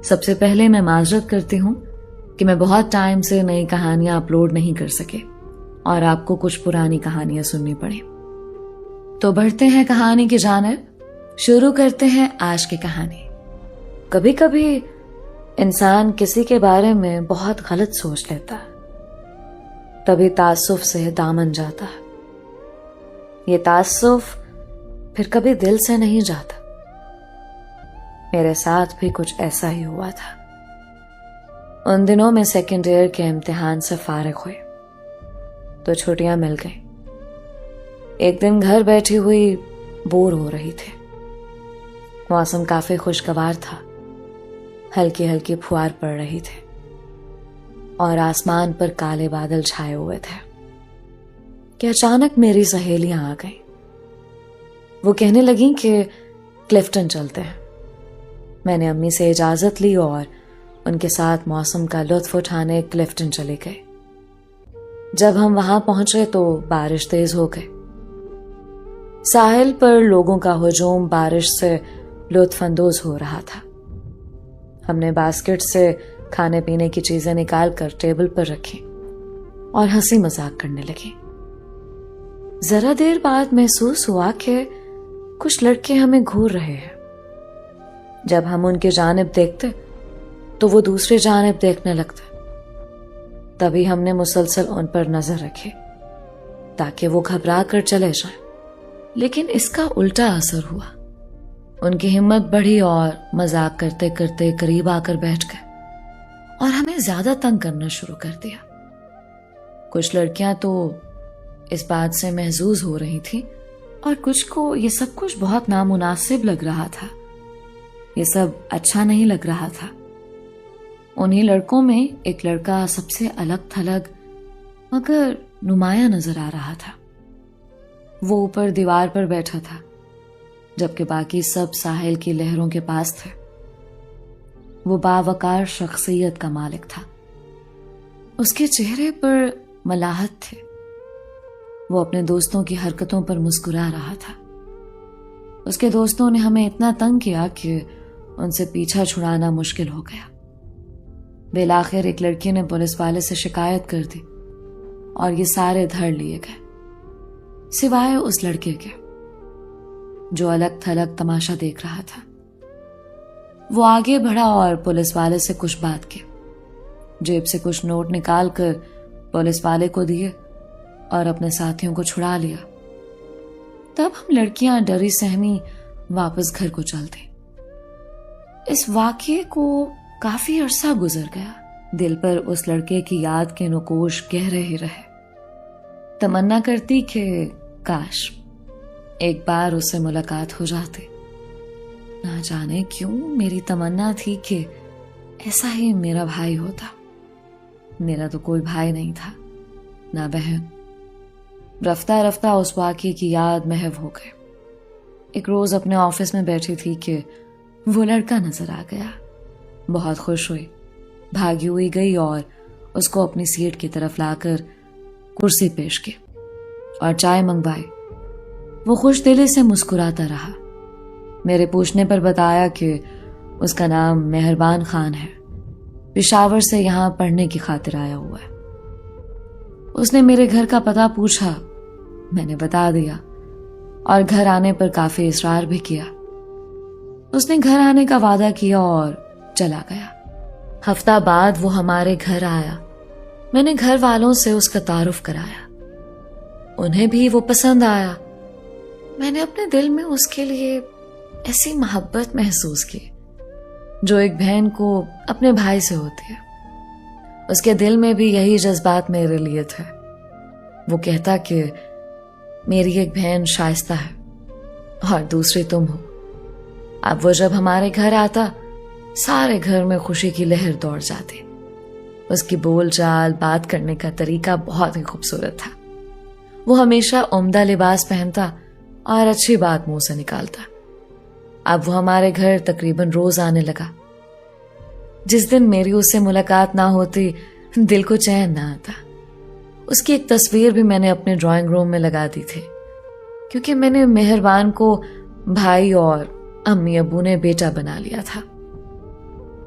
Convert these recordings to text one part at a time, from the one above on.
سب سے پہلے میں معذرت کرتی ہوں کہ میں بہت ٹائم سے نئی کہانیاں اپلوڈ نہیں کر سکے اور آپ کو کچھ پرانی کہانیاں سننی پڑیں۔ تو بڑھتے ہیں کہانی کی جانب، شروع کرتے ہیں آج کی کہانی۔ کبھی کبھی انسان کسی کے بارے میں بہت غلط سوچ لیتا ہے، تبھی تعصب سے دامن جاتا ہے۔ یہ تعصب پھر کبھی دل سے نہیں جاتا۔ میرے ساتھ بھی کچھ ایسا ہی ہوا تھا۔ ان دنوں میں سیکنڈ ایئر کے امتحان سے فارغ ہوئے تو چھٹیاں مل گئیں۔ ایک دن گھر بیٹھی ہوئی بور ہو رہی تھی۔ موسم کافی خوشگوار تھا، ہلکی ہلکی پھوار پڑ رہی تھی اور آسمان پر کالے بادل چھائے ہوئے تھے کہ اچانک میری سہیلیاں آ گئیں۔ وہ کہنے لگیں کہ کلفٹن چلتے ہیں۔ میں نے امی سے اجازت لی اور ان کے ساتھ موسم کا لطف اٹھانے کلفٹن چلے گئے۔ جب ہم وہاں پہنچے تو بارش تیز ہو گئی۔ ساحل پر لوگوں کا ہجوم بارش سے لطف اندوز ہو رہا تھا۔ ہم نے باسکٹ سے کھانے پینے کی چیزیں نکال کر ٹیبل پر رکھی اور ہنسی مذاق کرنے لگی۔ ذرا دیر بعد محسوس ہوا کہ کچھ لڑکے ہمیں گھور رہے ہیں۔ جب ہم ان کی جانب دیکھتے تو وہ دوسری جانب دیکھنے لگتے۔ تبھی ہم نے مسلسل ان پر نظر رکھی تاکہ وہ گھبرا کر چلے جائیں، لیکن اس کا الٹا اثر ہوا۔ ان کی ہمت بڑھی اور مذاق کرتے کرتے قریب آ کر بیٹھ گئے اور ہمیں زیادہ تنگ کرنا شروع کر دیا۔ کچھ لڑکیاں تو اس بات سے محظوظ ہو رہی تھیں اور کچھ کو یہ سب کچھ بہت نامناسب لگ رہا تھا۔ یہ سب اچھا نہیں لگ رہا تھا۔ انہی لڑکوں میں ایک لڑکا سب سے الگ تھلگ مگر نمایاں نظر آ رہا تھا۔ وہ اوپر دیوار پر بیٹھا تھا جبکہ باقی سب ساحل کی لہروں کے پاس تھے۔ وہ باوقار شخصیت کا مالک تھا۔ اس کے چہرے پر ملاحت تھی۔ وہ اپنے دوستوں کی حرکتوں پر مسکرا رہا تھا۔ اس کے دوستوں نے ہمیں اتنا تنگ کیا کہ ان سے پیچھا چھڑانا مشکل ہو گیا۔ بالآخر ایک لڑکی نے پولیس والے سے شکایت کر دی اور یہ سارے دھر لیے گئے سوائے اس لڑکے کے جو الگ تھلگ تماشا دیکھ رہا تھا۔ وہ آگے بڑھا اور پولیس والے سے کچھ بات کی، جیب سے کچھ نوٹ نکال کر پولیس والے کو دیے اور اپنے ساتھیوں کو چھڑا لیا۔ تب ہم لڑکیاں ڈری سہمی واپس گھر کو چل دیں۔ اس واقعے کو کافی عرصہ گزر گیا۔ دل پر اس لڑکے کی یاد کے نقوش گہرے ہی رہے۔ تمنا کرتی کہ کاش ایک بار اس سے ملاقات ہو جاتی۔ نہ جانے کیوں میری تمنا تھی کہ ایسا ہی میرا بھائی ہوتا۔ میرا تو کوئی بھائی نہیں تھا، نہ بہن۔ رفتہ رفتہ اس واقعے کی یاد محو ہو گئی۔ ایک روز اپنے آفس میں بیٹھی تھی کہ وہ لڑکا نظر آ گیا۔ بہت خوش ہوئی، بھاگی ہوئی گئی اور اس کو اپنی سیٹ کی طرف لا کر کرسی پیش کی اور چائے منگوائی۔ وہ خوش دلی سے مسکراتا رہا۔ میرے پوچھنے پر بتایا کہ اس کا نام مہربان خان ہے، پشاور سے یہاں پڑھنے کی خاطر آیا ہوا ہے۔ اس نے میرے گھر کا پتہ پوچھا، میں نے بتا دیا اور گھر آنے پر کافی اصرار بھی کیا۔ اس نے گھر آنے کا وعدہ کیا اور چلا گیا۔ ہفتہ بعد وہ ہمارے گھر آیا۔ میں نے گھر والوں سے اس کا تعارف کرایا، انہیں بھی وہ پسند آیا۔ میں نے اپنے دل میں اس کے لیے ایسی محبت محسوس کی جو ایک بہن کو اپنے بھائی سے ہوتی ہے۔ اس کے دل میں بھی یہی جذبات میرے لیے تھے۔ وہ کہتا کہ میری ایک بہن شائستہ ہے اور دوسری تم ہو۔ اب وہ جب ہمارے گھر آتا سارے گھر میں خوشی کی لہر دوڑ جاتی۔ اس کی بول چال، بات کرنے کا طریقہ بہت ہی خوبصورت تھا۔ وہ ہمیشہ عمدہ لباس پہنتا اور اچھی بات منہ سے نکالتا۔ اب وہ ہمارے گھر تقریباً روز آنے لگا۔ جس دن میری اس سے ملاقات نہ ہوتی دل کو چین نہ آتا۔ اس کی ایک تصویر بھی میں نے اپنے ڈرائنگ روم میں لگا دی تھی کیونکہ میں نے مہربان کو بھائی اور امی ابو نے بیٹا بنا لیا تھا۔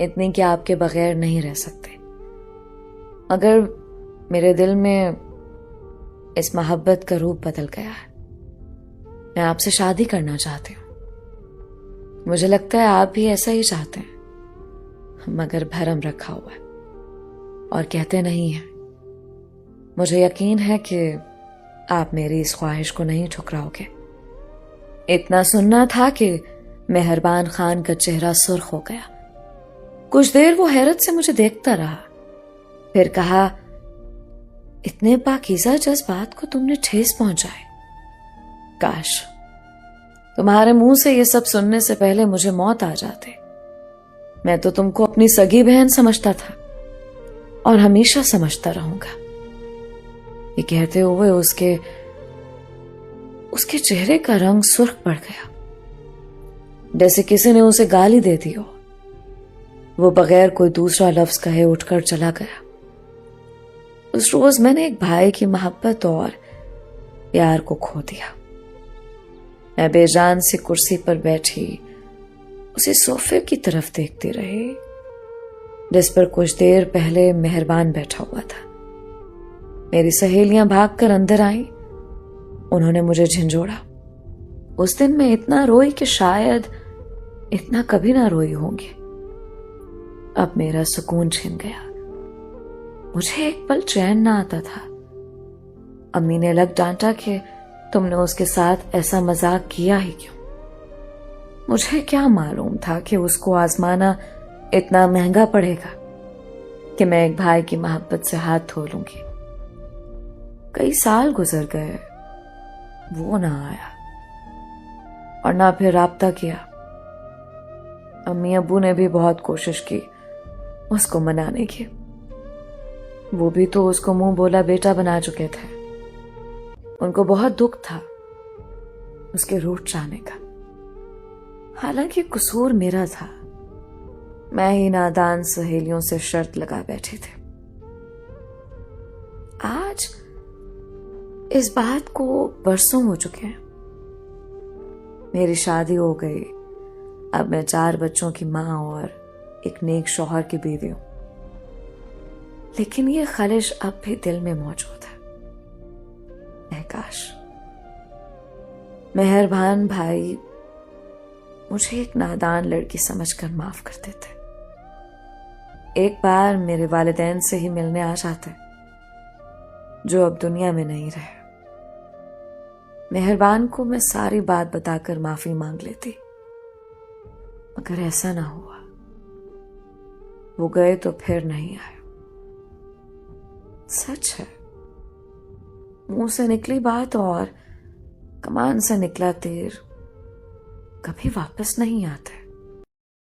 اتنی کہ آپ کے بغیر نہیں رہ سکتے، مگر میرے دل میں اس محبت کا روپ بدل گیا ہے۔ میں آپ سے شادی کرنا چاہتی ہوں۔ مجھے لگتا ہے آپ بھی ایسا ہی چاہتے ہیں، مگر بھرم رکھا ہوا ہے اور کہتے نہیں ہیں۔ مجھے یقین ہے کہ آپ میری اس خواہش کو نہیں ٹھکراؤ گے۔ اتنا سننا تھا کہ مہربان خان کا چہرہ سرخ ہو گیا۔ کچھ دیر وہ حیرت سے مجھے دیکھتا رہا، پھر کہا، اتنے پاکیزہ جذبات کو تم نے ٹھیس پہنچائے۔ کاش تمہارے منہ سے یہ سب سننے سے پہلے مجھے موت آ جاتے۔ میں تو تم کو اپنی سگی بہن سمجھتا تھا اور ہمیشہ سمجھتا رہوں گا۔ یہ کہتے ہوئے اس کے چہرے کا رنگ سرخ پڑ گیا، جیسے کسی نے اسے گالی دے دی ہو۔ وہ بغیر کوئی دوسرا لفظ کہے اٹھ کر چلا گیا۔ اس روز میں نے ایک بھائی کی محبت اور پیار کو کھو دیا۔ میں بے جان سی کرسی پر بیٹھی اسی صوفے کی طرف دیکھتی رہی جس پر کچھ دیر پہلے مہربان بیٹھا ہوا تھا۔ میری سہیلیاں بھاگ کر اندر آئیں، انہوں نے مجھے جھنجھوڑا۔ اس دن میں اتنا روئی کہ شاید اتنا کبھی نہ روئی ہوں گی۔ اب میرا سکون چھن گیا۔ مجھے ایک پل چین نہ آتا تھا۔ امی نے الگ ڈانٹا کہ تم نے اس کے ساتھ ایسا مذاق کیا ہی کیوں؟ مجھے کیا معلوم تھا کہ اس کو آزمانا اتنا مہنگا پڑے گا کہ میں ایک بھائی کی محبت سے ہاتھ دھو لوں گی۔ کئی سال گزر گئے، وہ نہ آیا اور نہ پھر رابطہ کیا۔ امی ابو نے بھی بہت کوشش کی اس کو منانے کی، وہ بھی تو اس کو منہ بولا بیٹا بنا چکے تھے۔ ان کو بہت دکھ تھا اس کے روٹھ جانے کا، حالانکہ قصور میرا تھا۔ میں ہی نادان سہیلیوں سے شرط لگا بیٹھے تھے۔ آج اس بات کو برسوں ہو چکے ہیں۔ میری شادی ہو گئی، اب میں 4 بچوں کی ماں اور ایک نیک شوہر کی بیوی ہوں، لیکن یہ خلش اب بھی دل میں موجود ہے۔ اے کاش مہربان بھائی مجھے ایک نادان لڑکی سمجھ کر معاف کر دیتے۔ ایک بار میرے والدین سے ہی ملنے آ جاتے جو اب دنیا میں نہیں رہے۔ مہربان کو میں ساری بات بتا کر معافی مانگ لیتی، مگر ایسا نہ ہوا۔ وہ گئے تو پھر نہیں آئے۔ سچ ہے، منہ سے نکلی بات اور کمان سے نکلا تیر کبھی واپس نہیں آتے۔